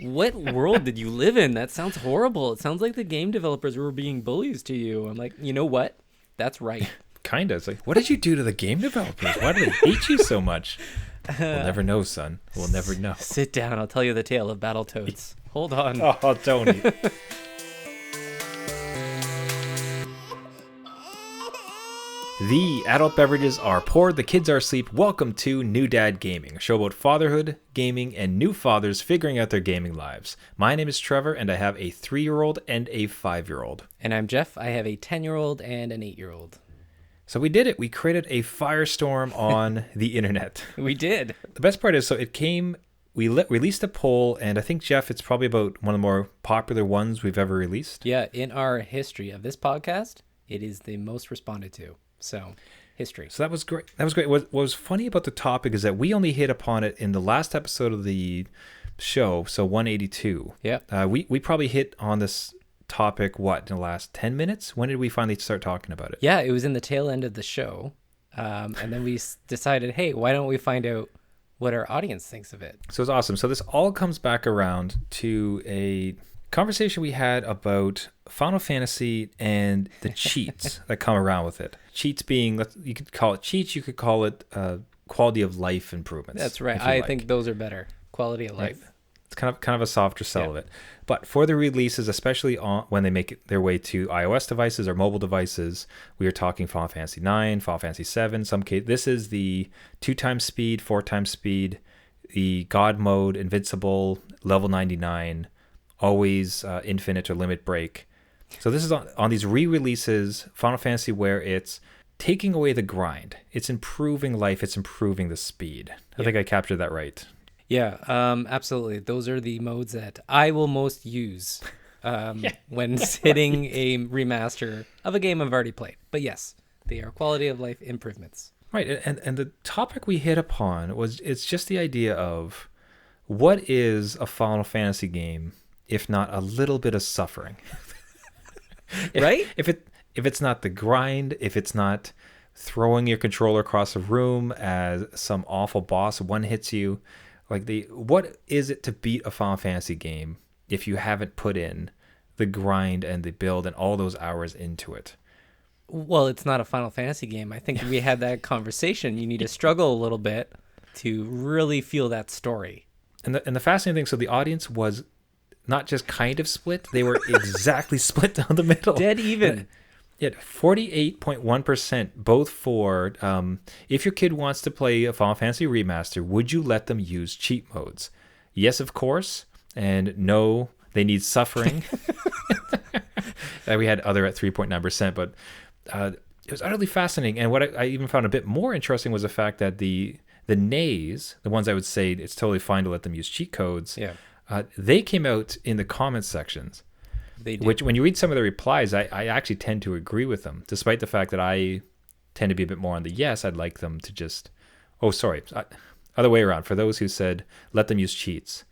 What world did you live in? That sounds horrible. It sounds like the game developers were being bullies to you. I'm like, you know what? That's right. Kind of. It's like, what did you do to the game developers? Why do they hate you so much? We'll never know, son. We'll never know. Sit down. I'll tell you the tale of Battletoads. Hold on. Oh, Tony. The adult beverages are poured, the kids are asleep. Welcome to New Dad Gaming, a show about fatherhood, gaming, and new fathers figuring out their gaming lives. My name is Trevor, and I have a 3-year-old and a 5-year-old. And I'm Jeff. I have a 10-year-old and an 8-year-old. So we did it. We created a firestorm on the internet. We did. The best part is, so it came, we released a poll, and I think, Jeff, it's probably about one of the more popular ones we've ever released. Yeah, in our history of this podcast, it is the most responded to. So, history. So that was great. That was great. What was funny about the topic is that we only hit upon it in the last episode of the show, so 182. Yeah. We probably hit on this topic, in the last 10 minutes? When did we finally start talking about it? Yeah, it was in the tail end of the show. And then we decided, hey, why don't we find out what our audience thinks of it? So it's awesome. So this all comes back around to a conversation we had about Final Fantasy and the cheats that come around with it. Cheats being, you could call it cheats, you could call it quality of life improvements. That's right. I think those are better. Quality of life. Right. It's kind of a softer sell of it. But for the releases, especially when they make their way to iOS devices or mobile devices, we are talking Final Fantasy 9, Final Fantasy 7. Some case, this is the 2x speed, 4x speed, the God mode, invincible, level 99, always infinite or limit break. So this is on these re-releases, Final Fantasy, where it's taking away the grind. It's improving life. It's improving the speed. I think I captured that right. Yeah, absolutely. Those are the modes that I will most use when hitting a remaster of a game I've already played. But yes, they are quality of life improvements. Right, and the topic we hit upon it's just the idea of what is a Final Fantasy game if not a little bit of suffering? Right? If it's not the grind, if it's not throwing your controller across a room as some awful boss one hits you, what is it to beat a Final Fantasy game if you haven't put in the grind and the build and all those hours into it? Well, it's not a Final Fantasy game. I think we had that conversation. You need to struggle a little bit to really feel that story. And the fascinating thing, so the audience was not just kind of split, they were exactly split down the middle. Dead even. Yeah, 48.1% both for if your kid wants to play a Final Fantasy remaster, would you let them use cheat modes? Yes, of course. And no, they need suffering. We had other at 3.9%, but it was utterly fascinating. And what I even found a bit more interesting was the fact that the nays, the ones I would say it's totally fine to let them use cheat codes, they came out in the comments sections. They did. Which, when you read some of the replies, I actually tend to agree with them, despite the fact that I tend to be a bit more on the yes. I'd like them to just, other way around. For those who said, let them use cheats,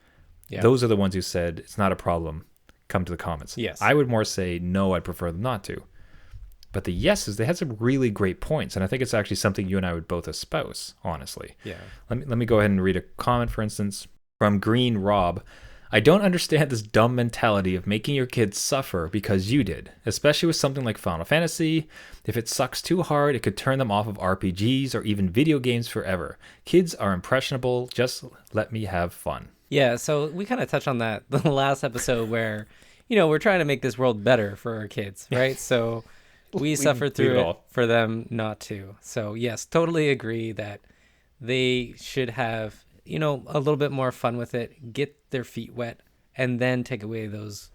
those are the ones who said, it's not a problem, come to the comments. Yes. I would more say, no, I'd prefer them not to. But the yeses, they had some really great points, and I think it's actually something you and I would both espouse, honestly. Yeah. Let me go ahead and read a comment, for instance, from Green Rob. I don't understand this dumb mentality of making your kids suffer because you did, especially with something like Final Fantasy. If it sucks too hard, it could turn them off of RPGs or even video games forever. Kids are impressionable. Just let me have fun. Yeah, so we kind of touched on that the last episode where, we're trying to make this world better for our kids, right? So we suffered through it for them not to. So yes, totally agree that they should have a little bit more fun with it, get their feet wet, and then take away those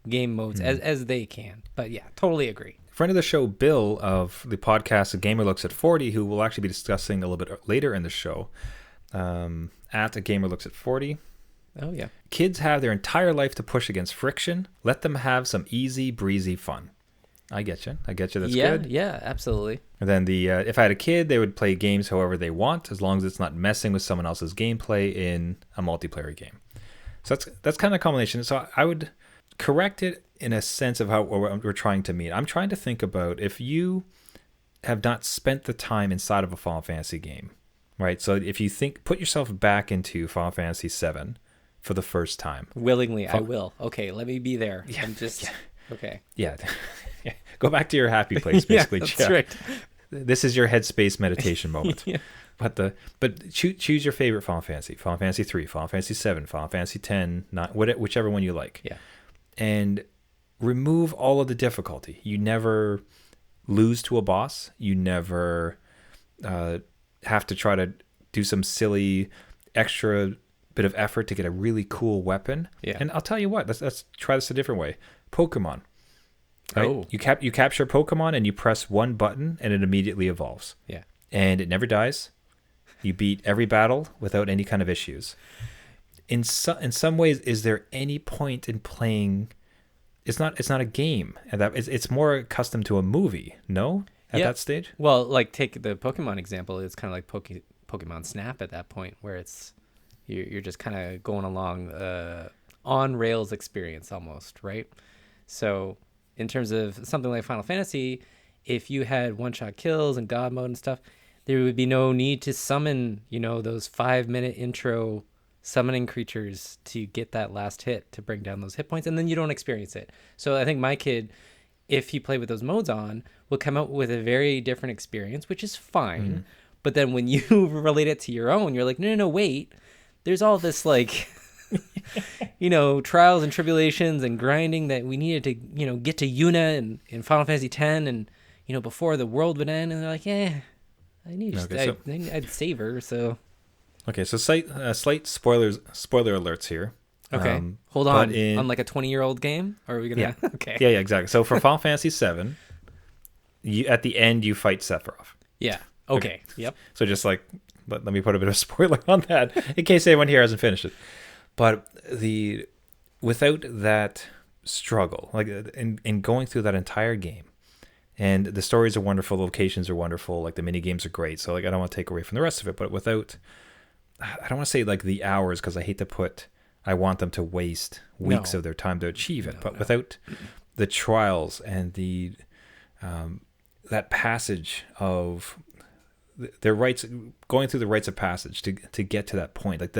game modes as they can. But yeah, totally agree. Friend of the show, Bill, of the podcast A Gamer Looks at 40, who we'll actually be discussing a little bit later in the show, at A Gamer Looks at 40. Oh, yeah. Kids have their entire life to push against friction. Let them have some easy, breezy fun. I get you. That's good. Yeah, absolutely. And then if I had a kid, they would play games however they want, as long as it's not messing with someone else's gameplay in a multiplayer game. So that's kind of a combination. So I would correct it in a sense of what we're trying to mean. I'm trying to think about if you have not spent the time inside of a Final Fantasy game, right? So if you put yourself back into Final Fantasy 7, for the first time. Willingly, I will. Okay, let me be there. Yeah, I'm just okay. Yeah. Go back to your happy place, basically. Yeah, that's right. This is your headspace meditation moment. Yeah. But choose your favorite Final Fantasy. Final Fantasy 3, Final Fantasy 7, Final Fantasy 10, whichever one you like. Yeah. And remove all of the difficulty. You never lose to a boss. You never have to try to do some silly extra bit of effort to get a really cool weapon. Yeah. And I'll tell you what, let's try this a different way. Pokemon. Right? Oh. You capture Pokemon and you press one button and it immediately evolves. Yeah. And it never dies. You beat every battle without any kind of issues. In some ways, is there any point in playing? It's not a game, and it's more accustomed to a movie. No, at that stage. Well, like take the Pokemon example. It's kind of like Pokemon Snap at that point, where it's you're just kind of going along on rails experience almost, right? So in terms of something like Final Fantasy, if you had one-shot kills and God mode and stuff, there would be no need to summon, those 5-minute intro summoning creatures to get that last hit to bring down those hit points, and then you don't experience it. So I think my kid, if he played with those modes on, will come out with a very different experience, which is fine. Mm. But then when you relate it to your own, you're like, no, wait. There's all this like, trials and tribulations and grinding that we needed to, get to Yuna in Final Fantasy X and, before the world would end. And they're like, I'd save her, so... Okay, so slight spoiler alerts here. Okay, hold on. On like a 20-year-old game? Or are we gonna? Yeah. Okay. Yeah, exactly. So for Final Fantasy VII, at the end you fight Sephiroth. Yeah. Okay. Yep. So just like let me put a bit of spoiler on that in case anyone here hasn't finished it. But without that struggle, like in going through that entire game, and the stories are wonderful, the locations are wonderful, like the mini games are great. So like I don't want to take away from the rest of it, but without, I don't want to say like the hours because I want them to waste weeks of their time to achieve it. But without the trials and the that passage of their rites, going through the rites of passage to get to that point, like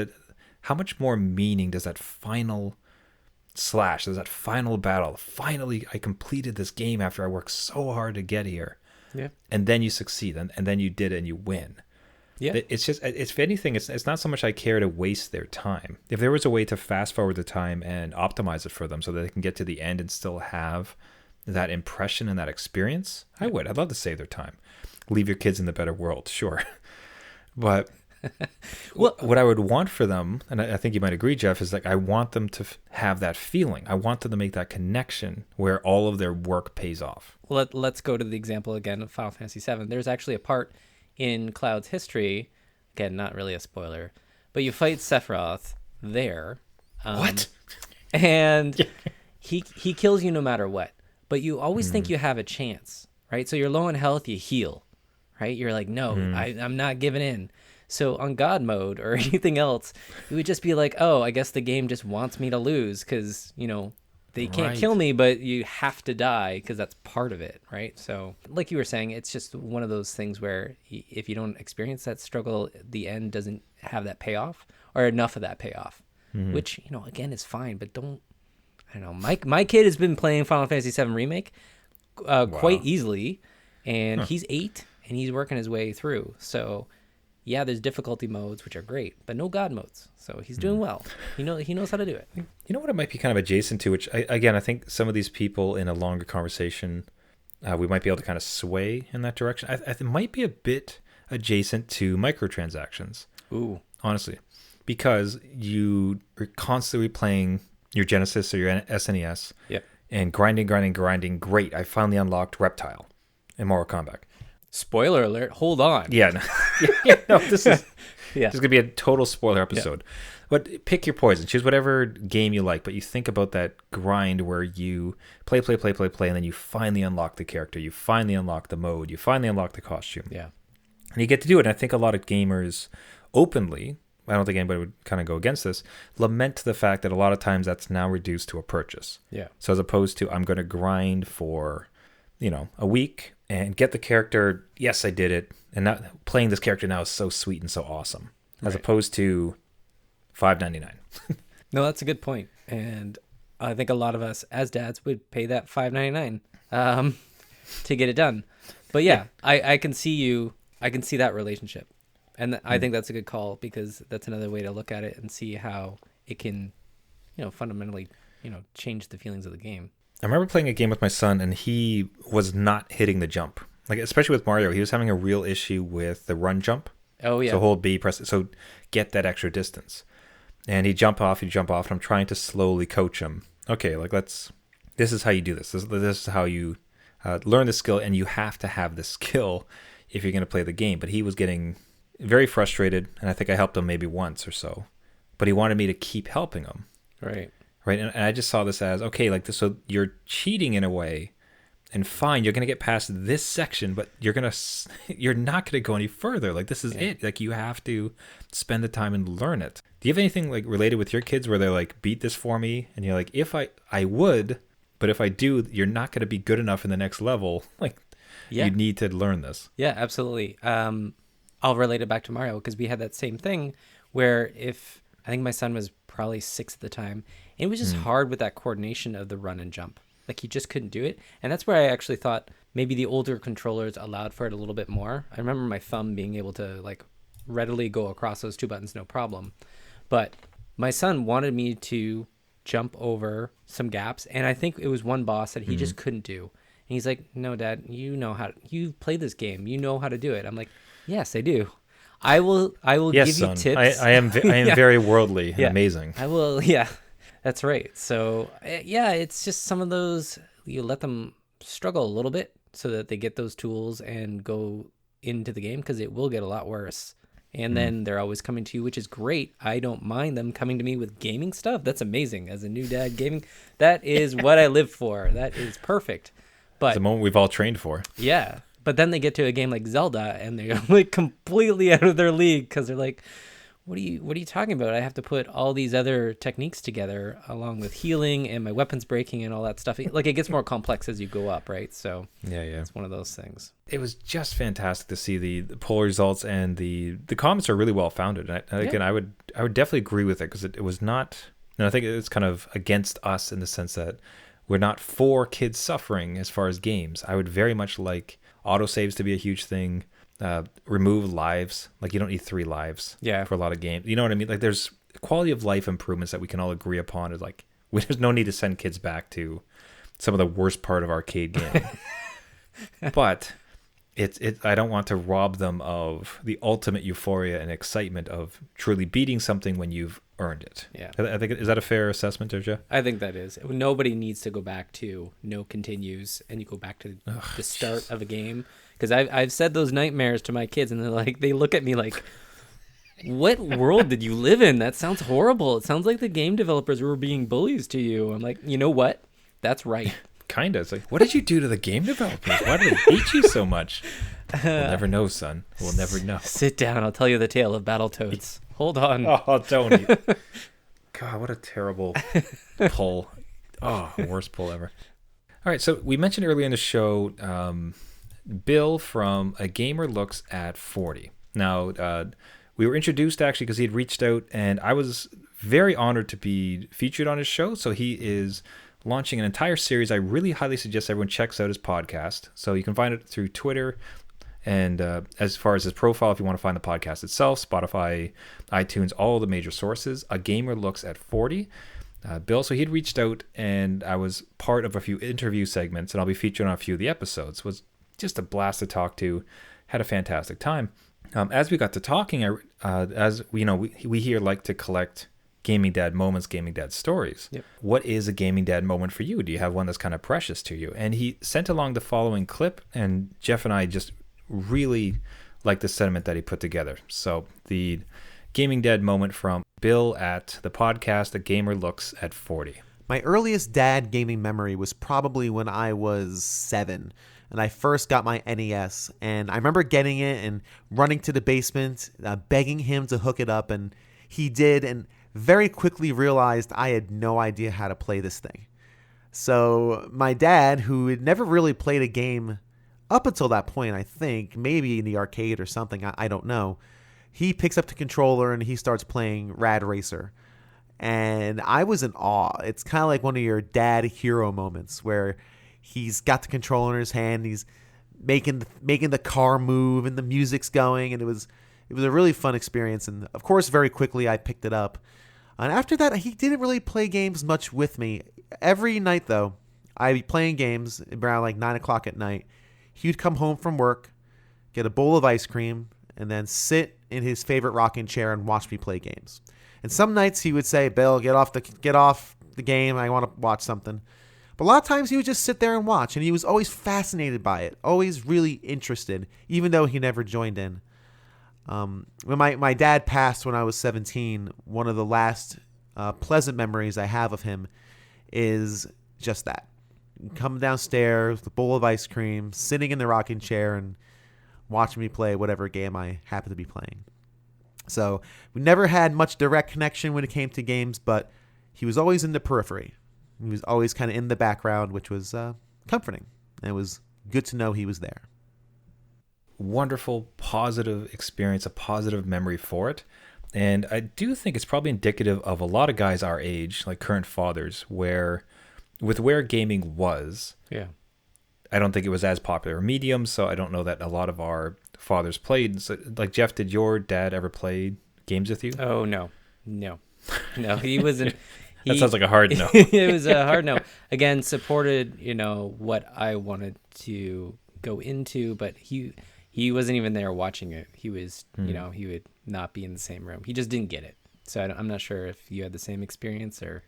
how much more meaning does that final slash, does that final battle? Finally, I completed this game after I worked so hard to get here. Yeah, and then you succeed, and then you did it, and you win. Yeah, it's just, if anything, it's not so much I care to waste their time. If there was a way to fast forward the time and optimize it for them so that they can get to the end and still have that impression and that experience, I would. I'd love to save their time. Leave your kids in the better world, sure. But what I would want for them, and I think you might agree, Jeff, is like I want them to have that feeling. I want them to make that connection where all of their work pays off. Well, let's go to the example again of Final Fantasy VII. There's actually a part in Cloud's history, again, not really a spoiler, but you fight Sephiroth there. What? And he kills you no matter what, but you always think you have a chance, right? So you're low on health, you heal, right? You're like, no, I'm not giving in. So on God mode or anything else, it would just be like, oh, I guess the game just wants me to lose because, they can't kill me, but you have to die because that's part of it, right? So like you were saying, it's just one of those things where if you don't experience that struggle, the end doesn't have that payoff or enough of that payoff, which, again, is fine. But I don't know. My kid has been playing Final Fantasy VII Remake quite easily, and he's 8, and he's working his way through. So yeah, there's difficulty modes, which are great, but no God modes. So he's doing well. He knows how to do it. You know what it might be kind of adjacent to, which, I think some of these people in a longer conversation, we might be able to kind of sway in that direction. It might be a bit adjacent to microtransactions. Ooh. Honestly. Because you are constantly playing your Genesis or your SNES and grinding. Great, I finally unlocked Reptile in Mortal Kombat. Spoiler alert, hold on. Yeah, no, this is this is going to be a total spoiler episode. Yeah. But pick your poison. Choose whatever game you like, but you think about that grind where you play, and then you finally unlock the character. You finally unlock the mode. You finally unlock the costume. Yeah. And you get to do it. And I think a lot of gamers openly, I don't think anybody would kind of go against this, lament the fact that a lot of times that's now reduced to a purchase. Yeah. So as opposed to I'm going to grind for, a week and get the character. Yes, I did it. And not playing this character now is so sweet and so awesome. As opposed to $5.99. No, that's a good point. And I think a lot of us as dads would pay that $5.99 to get it done. But yeah, I can see that relationship. And I think that's a good call, because that's another way to look at it and see how it can, fundamentally, change the feelings of the game. I remember playing a game with my son, and he was not hitting the jump. Like, especially with Mario, he was having a real issue with the run jump. Oh, yeah. So hold B, press it, so get that extra distance. And he'd jump off, and I'm trying to slowly coach him. Okay, like, this is how you do this. This is how you learn the skill, and you have to have the skill if you're going to play the game. But he was getting very frustrated, and I think I helped him maybe once or so. But he wanted me to keep helping him. Right. Right, and I just saw this as, okay, like this, so you're cheating in a way, and fine, you're going to get past this section, but you're not going to go any further. Like, this is it. Like, you have to spend the time and learn it. Do you have anything like related with your kids where they're like, beat this for me? And you're like, if I would, but if I do, you're not going to be good enough in the next level. Like, you need to learn this. Yeah, absolutely. I'll relate it back to Mario, because we had that same thing where I think my son was probably 6 at the time, and it was just hard with that coordination of the run and jump. Like, he just couldn't do it. And that's where I actually thought maybe the older controllers allowed for it a little bit more. I remember my thumb being able to like readily go across those 2 buttons, no problem. But my son wanted me to jump over some gaps, and I think it was one boss that he just couldn't do. And he's like, "No, Dad, you played this game. You know how to do it." I'm like, "Yes, I do. I will Yes, give son. you tips. I am very worldly and amazing. I will." Yeah, that's right. So yeah, it's just some of those, you let them struggle a little bit so that they get those tools and go into the game, because it will get a lot worse. And then they're always coming to you, which is great. I don't mind them coming to me with gaming stuff. That's amazing. As a new dad, gaming, that is what I live for. That is perfect. But it's the moment we've all trained for. Yeah. But then they get to a game like Zelda, and they're like completely out of their league, because they're like, what are you talking about? I have to put all these other techniques together, along with healing and my weapons breaking and all that stuff. Like, it gets more complex as you go up, right? So yeah, it's one of those things. It was just fantastic to see the poll results, and the comments are really well founded. And again, I would definitely agree with it, because it was not. And I think it's kind of against us in the sense that we're not for kids suffering as far as games. I would very much like autosaves to be a huge thing. Remove lives. Like, you don't need 3 lives for a lot of games. You know what I mean? Like, there's quality of life improvements that we can all agree upon. Is like, there's no need to send kids back to some of the worst part of arcade gaming. But I don't want to rob them of the ultimate euphoria and excitement of truly beating something when you've earned it. Yeah. I think, is that a fair assessment, Joe? I think that is. Nobody needs to go back to no continues and you go back to the start of a game. Because I've said those nightmares to my kids, and they're like, they look at me like, what world did you live in? That sounds horrible. It sounds like the game developers were being bullies to you. I'm like, you know what? That's right. Kind of. It's like, what did you do to the game developers? Why do they hate you so much? We'll never know, son. We'll never know. Sit down. I'll tell you the tale of Battletoads. Hold on. Oh, Tony. God, what a terrible pull. Oh, worst pull ever. All right, so we mentioned earlier in the show Bill from A Gamer Looks at 40. Now, we were introduced actually because he had reached out, and I was very honored to be featured on his show. So he is launching an entire series. I really highly suggest everyone checks out his podcast. So you can find it through Twitter, and as far as his profile, if you want to find the podcast itself, Spotify, iTunes, all the major sources. A Gamer Looks at 40. Bill, so he'd reached out, and I was part of a few interview segments, and I'll be featured on a few of the episodes. It was just a blast to talk to. Had a fantastic time. As we got to talking, as we know, we here like to collect gaming dad moments, gaming dad stories. Yep. What is a gaming dad moment for you? Do you have one that's kind of precious to you? And he sent along the following clip, and Jeff and I just really like the sentiment that he put together. So the gaming dad moment from Bill at the podcast, A Gamer Looks at 40. My earliest dad gaming memory was probably when I was 7. And I first got my NES, and I remember getting it and running to the basement, begging him to hook it up, and he did, and very quickly realized I had no idea how to play this thing. So my dad, who had never really played a game up until that point, I think, maybe in the arcade or something, I don't know, he picks up the controller and he starts playing Rad Racer. And I was in awe. It's kind of like one of your dad hero moments where he's got the controller in his hand, he's making the car move, and the music's going, and it was a really fun experience. And of course, very quickly I picked it up. And after that, he didn't really play games much with me. Every night though, I'd be playing games around like 9 o'clock at night. He'd come home from work, get a bowl of ice cream, and then sit in his favorite rocking chair and watch me play games. And some nights he would say, "Bill, get off the game. I want to watch something." But a lot of times he would just sit there and watch, and he was always fascinated by it, always really interested, even though he never joined in. When my dad passed when I was 17, one of the last pleasant memories I have of him is just that. Come downstairs, the bowl of ice cream, sitting in the rocking chair, and watching me play whatever game I happen to be playing. So we never had much direct connection when it came to games, but he was always in the periphery. He was always kind of in the background, which was comforting. And it was good to know he was there. Wonderful, positive experience, a positive memory for it. And I do think it's probably indicative of a lot of guys our age, like current fathers, where gaming was, I don't think it was as popular a medium, so I don't know that a lot of our fathers played. So, like, Jeff, did your dad ever play games with you? Oh, no, he wasn't. That sounds like a hard no. It was a hard no. Again, supported, what I wanted to go into, but he wasn't even there watching it. He was, he would not be in the same room. He just didn't get it. So I'm not sure if you had the same experience or.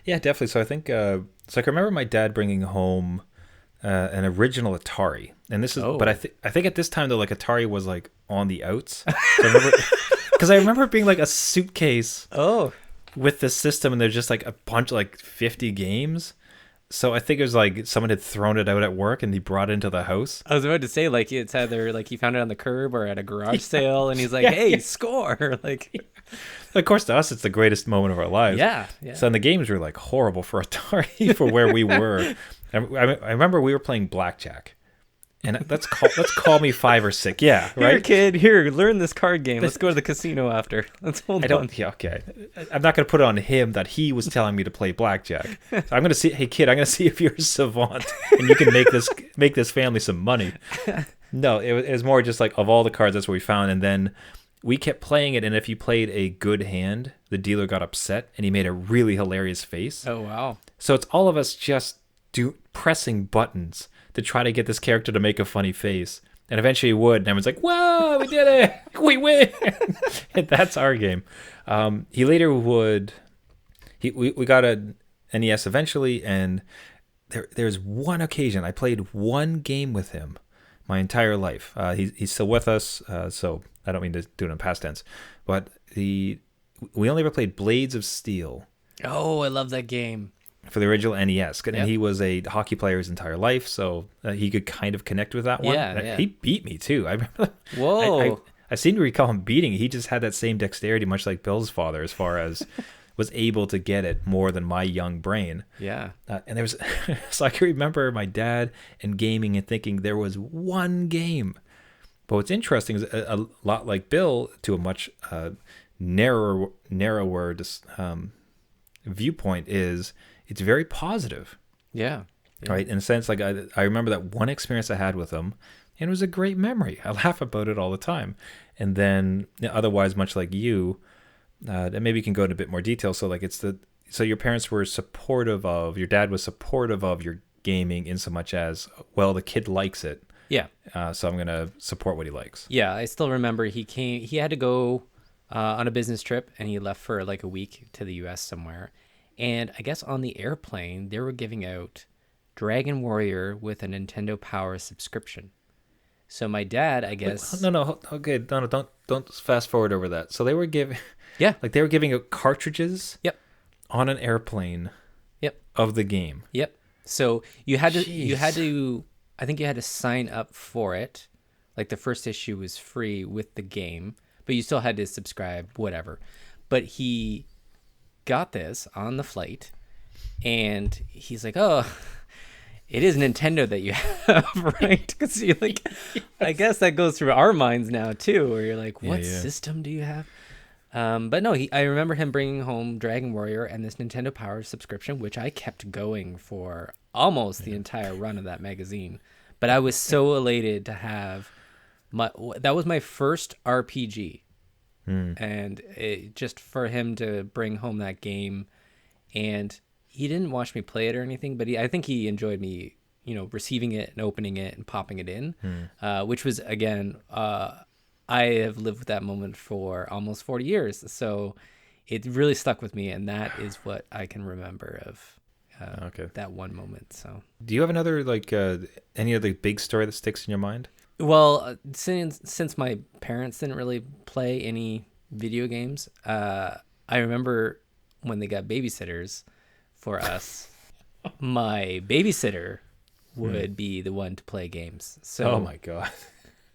Yeah, definitely. So I think, I remember my dad bringing home an original Atari, and this is, but I think at this time though, like Atari was like on the outs. So I remember it being like a suitcase. With the system, and there's just like a bunch, like 50 games. So I think it was like someone had thrown it out at work and he brought it into the house. I was about to say, like, it's either like he found it on the curb or at a garage sale, and he's like, "Hey, score!" Like, of course, to us, it's the greatest moment of our lives. Yeah. So the games were like horrible for Atari for where we were. I remember we were playing blackjack. And let's call me 5 or 6. Yeah, right. Here, kid. Here, learn this card game. Let's go to the casino after. Let's hold on. Yeah, okay. I'm not going to put it on him that he was telling me to play blackjack. So I'm going to see. Hey, kid, I'm going to see if you're a savant and you can make this family some money. No, it was more just like of all the cards, that's what we found, and then we kept playing it. And if you played a good hand, the dealer got upset and he made a really hilarious face. Oh wow! So it's all of us just pressing buttons to try to get this character to make a funny face. And eventually he would. And everyone's like, "Whoa, we did it. We win." And that's our game. He later would... We got a NES eventually, and there's one occasion. I played one game with him my entire life. He's still with us, so I don't mean to do it in past tense. But we only ever played Blades of Steel. Oh, I love that game. For the original NES. And he was a hockey player his entire life, so he could kind of connect with that one. Yeah. He beat me too. I remember. Whoa. I seem to recall him beating. He just had that same dexterity, much like Bill's father, as far as was able to get it more than my young brain. Yeah. And there was, so I can remember my dad and gaming and thinking there was one game. But what's interesting is a lot like Bill, to a much narrower viewpoint, is it's very positive. Yeah. Right. In a sense, like I remember that one experience I had with him, and it was a great memory. I laugh about it all the time. And then otherwise, much like you, and maybe you can go into a bit more detail. So like so your parents were supportive of, your dad was supportive of your gaming in so much as, well, the kid likes it. Yeah. So I'm going to support what he likes. Yeah. I still remember he had to go on a business trip, and he left for like a week to the US somewhere. And I guess on the airplane, they were giving out Dragon Warrior with a Nintendo Power subscription. So my dad, I guess... No, okay, no, don't fast forward over that. So they were giving... Yeah. Like they were giving out cartridges... Yep. On an airplane... Yep. Of the game. Yep. So you had to... Jeez. I think you had to sign up for it. Like the first issue was free with the game, but you still had to subscribe, whatever. But he got this on the flight, and he's like, "Oh, it is Nintendo that you have," right? Because you're like, I guess that goes through our minds now too, where you're like, "What system do you have?" But no, I remember him bringing home Dragon Warrior and this Nintendo Power subscription, which I kept going for almost the entire run of that magazine. But I was so elated to have that was my first RPG. And just for him to bring home that game, and he didn't watch me play it or anything, but I think he enjoyed me, receiving it and opening it and popping it in, which was, again, I have lived with that moment for almost 40 years. So it really stuck with me. And that is what I can remember of that one moment. So do you have another, any other big story that sticks in your mind? Well, since my parents didn't really play any video games, I remember when they got babysitters for us, my babysitter would be the one to play games. So, oh my God.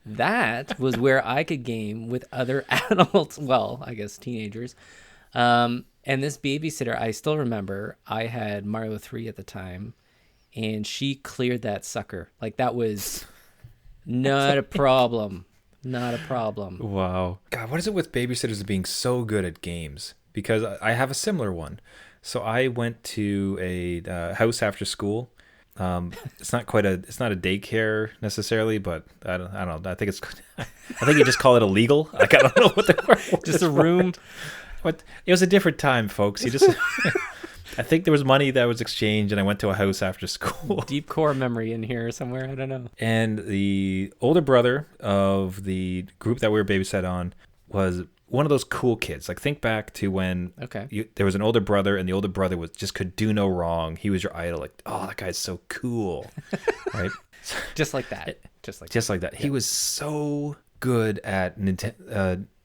That was where I could game with other adults, well, I guess teenagers. And this babysitter, I still remember, I had Mario 3 at the time, and she cleared that sucker. Like, that was not a problem. Not a problem. Wow. God, what is it with babysitters being so good at games? Because I have a similar one. So I went to a house after school. It's not a daycare necessarily, but I don't know. I think you just call it illegal. Like, I don't know what the word just a room. But it was a different time, folks. I think there was money that was exchanged, and I went to a house after school. Deep core memory in here somewhere. I don't know. And the older brother of the group that we were babysat on was one of those cool kids. Like, think back to when there was an older brother, and the older brother could do no wrong. He was your idol. Like, oh, that guy's so cool, right? Just like that. Just like that. Yeah. He was so good at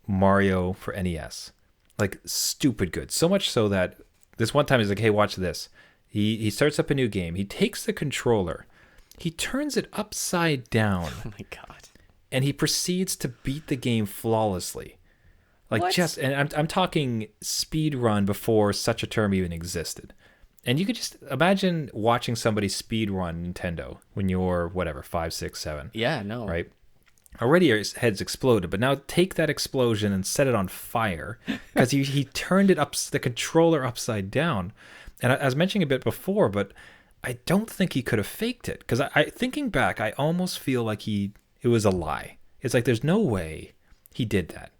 Mario for NES, like stupid good. So much so that this one time he's like, "Hey, watch this." He starts up a new game. He takes the controller, he turns it upside down. Oh my God! And he proceeds to beat the game flawlessly. Like, what? And I'm talking speed run before such a term even existed. And you could just imagine watching somebody speed run Nintendo when you're 5, 6, 7. Yeah, no. Right? Already your head's exploded, but now take that explosion and set it on fire, because he turned the controller upside down. And I was mentioning a bit before, but I don't think he could have faked it, because thinking back, I almost feel like it was a lie. It's like, there's no way he did that.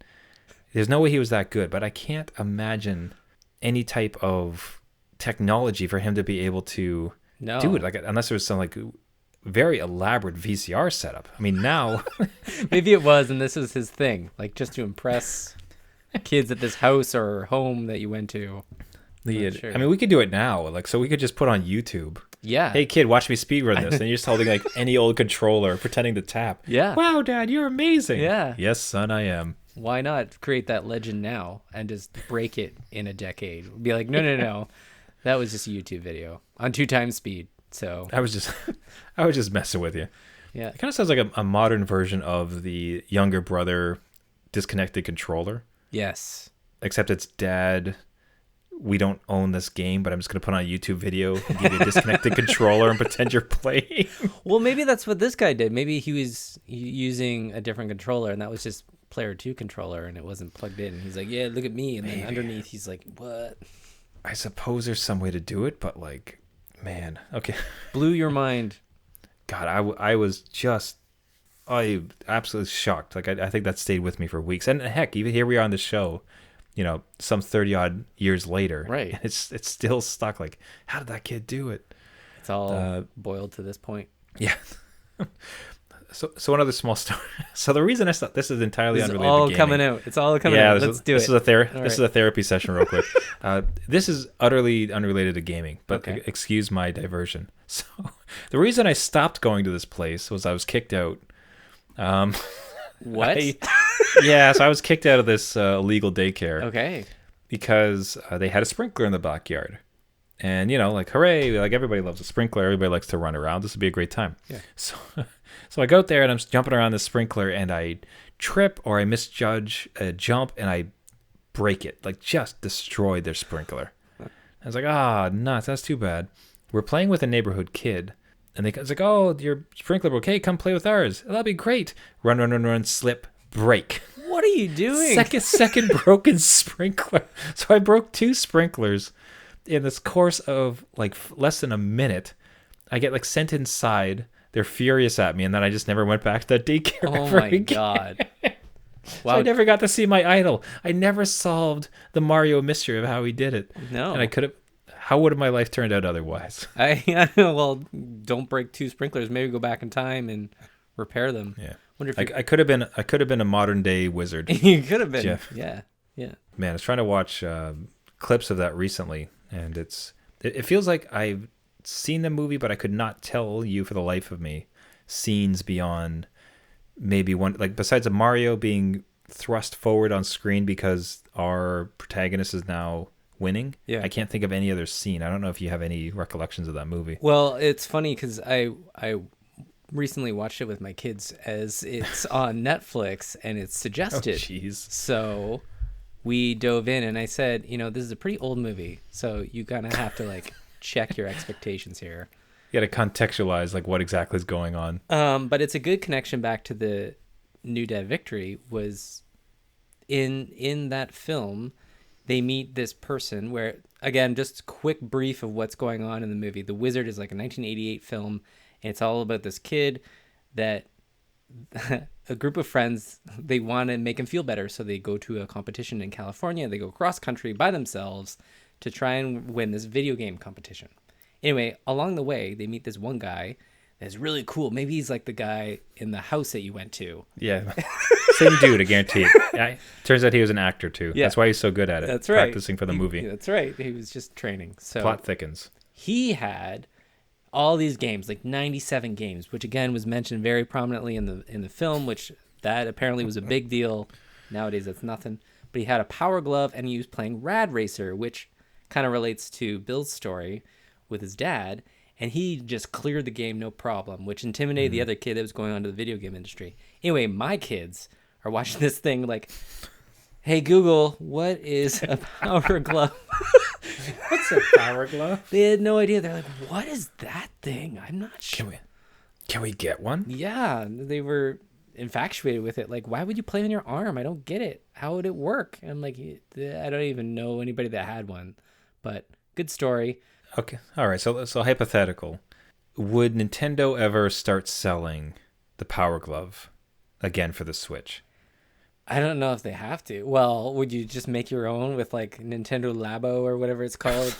There's no way he was that good, but I can't imagine any type of technology for him to be able to do it, like, unless there was some very elaborate VCR setup. I mean, now maybe it was, and this is his thing, like, just to impress kids at this house or home that you went to. Sure. I mean, we could do it now, so we could just put on YouTube. Yeah. Hey kid, watch me speedrun this, and you're just holding any old controller, pretending to tap. Yeah. Wow, Dad, you're amazing. Yeah. Yes, son, I am. Why not create that legend now and just break it in a decade? Be like, no, that was just a YouTube video on 2 times speed. So I was just messing with you. Yeah. It kind of sounds like a modern version of the younger brother disconnected controller. Yes. Except it's, Dad, we don't own this game, but I'm just going to put on a YouTube video and give you a disconnected controller and pretend you're playing. Well, maybe that's what this guy did. Maybe he was using a different controller, and that was just player 2 controller, and it wasn't plugged in. He's like, yeah, look at me. And then underneath, he's like, what? I suppose there's some way to do it, but man, okay. Blew your mind. God, I was absolutely shocked. I think that stayed with me for weeks. And heck, even here we are on the show, some 30 odd years later. Right. And it's still stuck. Like, how did that kid do it? It's all boiled to this point. Yeah. So one other small story. So the reason I thought this is entirely unrelated to gaming. It's all coming out. It's all coming out. Let's do it. This is a therapy session real quick. This is utterly unrelated to gaming, but excuse my diversion. So the reason I stopped going to this place was I was kicked out. What? So I was kicked out of this illegal daycare. Okay. Because they had a sprinkler in the backyard. And, hooray, everybody loves a sprinkler. Everybody likes to run around. This would be a great time. Yeah. So I go out there and I'm jumping around this sprinkler and I trip or I misjudge a jump and I break it, just destroyed their sprinkler. I was like, nuts, that's too bad. We're playing with a neighborhood kid and it's like, oh, your sprinkler broke. Hey, come play with ours. That'll be great. Run, slip, break. What are you doing? Second broken sprinkler. So I broke 2 sprinklers in this course of like less than a minute. I get like sent inside. They're furious at me, and then I just never went back to that daycare. Oh my God. So I never got to see my idol. I never solved the Mario mystery of how he did it. No. And I could have. How would have my life turned out otherwise? Well, don't break 2 sprinklers. Maybe go back in time and repair them. Yeah. Wonder if I could have been a modern day wizard. You could have been. Jeff. Yeah. Man, I was trying to watch clips of that recently, and it feels like I've seen the movie, but I could not tell you for the life of me scenes beyond maybe one, like besides a Mario being thrust forward on screen because our protagonist is now winning. Yeah. I can't think of any other scene. I don't know if you have any recollections of that movie. Well, it's funny because I recently watched it with my kids as it's on Netflix and it's suggested. Oh, jeez. So we dove in and I said, this is a pretty old movie, so you kind of have to like check your expectations here. You got to contextualize like what exactly is going on. But it's a good connection back to the New Dad Victory. Was in that film, they meet this person where, again, just quick brief of what's going on in the movie. The Wizard is like a 1988 film, and it's all about this kid that a group of friends, they want to make him feel better, so they go to a competition in California. They go cross country by themselves to try and win this video game competition. Anyway, along the way, they meet this one guy that's really cool. Maybe he's like the guy in the house that you went to. Yeah. Same dude, I guarantee it. Yeah, turns out he was an actor too. Yeah. That's why he's so good at it. That's right. Practicing for the movie. That's right. He was just training. So plot thickens. He had all these games, like 97 games, which again was mentioned very prominently in the film, which that apparently was a big deal. Nowadays, that's nothing. But he had a Power Glove, and he was playing Rad Racer, which kind of relates to Bill's story with his dad. And he just cleared the game no problem, which intimidated the other kid that was going on to the video game industry. Anyway, my kids are watching this thing like, hey, Google, what is a Power Glove? What's a Power Glove? They had no idea. They're like, what is that thing? I'm not sure. Can we get one? Yeah, they were infatuated with it. Like, why would you play on your arm? I don't get it. How would it work? And I'm like, I don't even know anybody that had one. But good story. Okay. All right. So hypothetical. Would Nintendo ever start selling the Power Glove again for the Switch? I don't know if they have to. Well, would you just make your own with like Nintendo Labo or whatever it's called?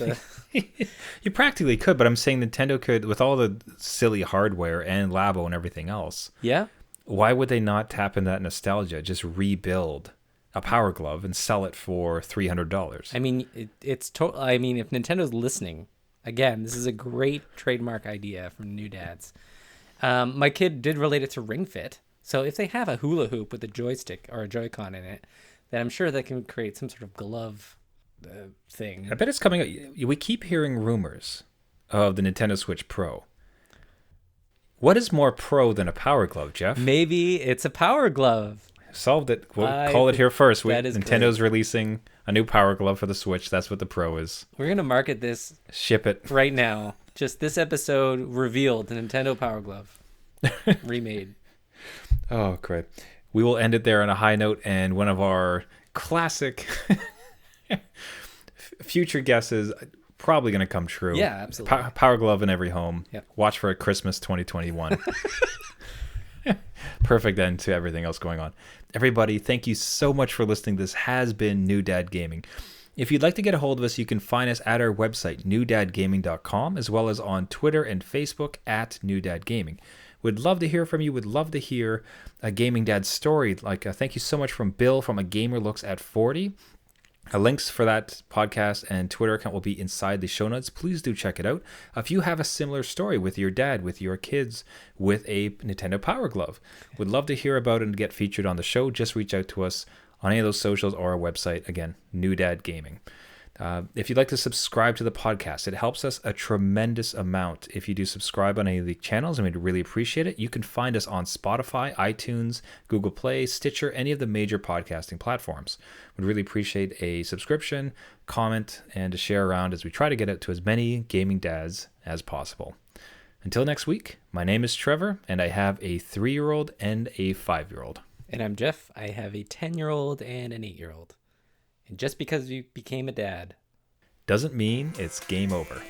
You practically could, but I'm saying Nintendo could with all the silly hardware and Labo and everything else. Yeah. Why would they not tap into that nostalgia? Just rebuild a Power Glove and sell it for $300. I mean, it's total. I mean, if Nintendo's listening, again, this is a great trademark idea from New Dads. My kid did relate it to Ring Fit. So if they have a hula hoop with a joystick or a Joy-Con in it, then I'm sure they can create some sort of glove thing. I bet it's coming out. We keep hearing rumors of the Nintendo Switch Pro. What is more pro than a Power Glove, Jeff? Maybe it's a Power Glove. Solved it. We'll call it here first. Nintendo's releasing a new Power Glove for the Switch. That's what the Pro is. We're going to market this. Ship it. Right now. Just this episode revealed the Nintendo Power Glove. Remade. Oh, great. We will end it there on a high note, and one of our classic future guesses probably going to come true. Yeah, absolutely. Power Glove in every home. Yep. Watch for Christmas 2021. Perfect end to everything else going on. Everybody, thank you so much for listening. This has been New Dad Gaming. If you'd like to get a hold of us, you can find us at our website, newdadgaming.com, as well as on Twitter and Facebook at New Dad Gaming. We'd love to hear from you. We'd love to hear a Gaming Dad story. Thank you so much from Bill from A Gamer Looks at 40. Links for that podcast and Twitter account will be inside the show notes. Please do check it out. If you have a similar story with your dad, with your kids, with a Nintendo Power Glove, we'd love to hear about it and get featured on the show. Just reach out to us on any of those socials or our website. Again, New Dad Gaming. If you'd like to subscribe to the podcast, it helps us a tremendous amount. If you do subscribe on any of the channels, and we'd really appreciate it. You can find us on Spotify, iTunes, Google Play, Stitcher, any of the major podcasting platforms. We'd really appreciate a subscription, comment, and a share around as we try to get out to as many gaming dads as possible. Until next week, my name is Trevor, and I have a 3-year-old and a 5-year-old. And I'm Jeff. I have a 10-year-old and an 8-year-old. And just because you became a dad doesn't mean it's game over.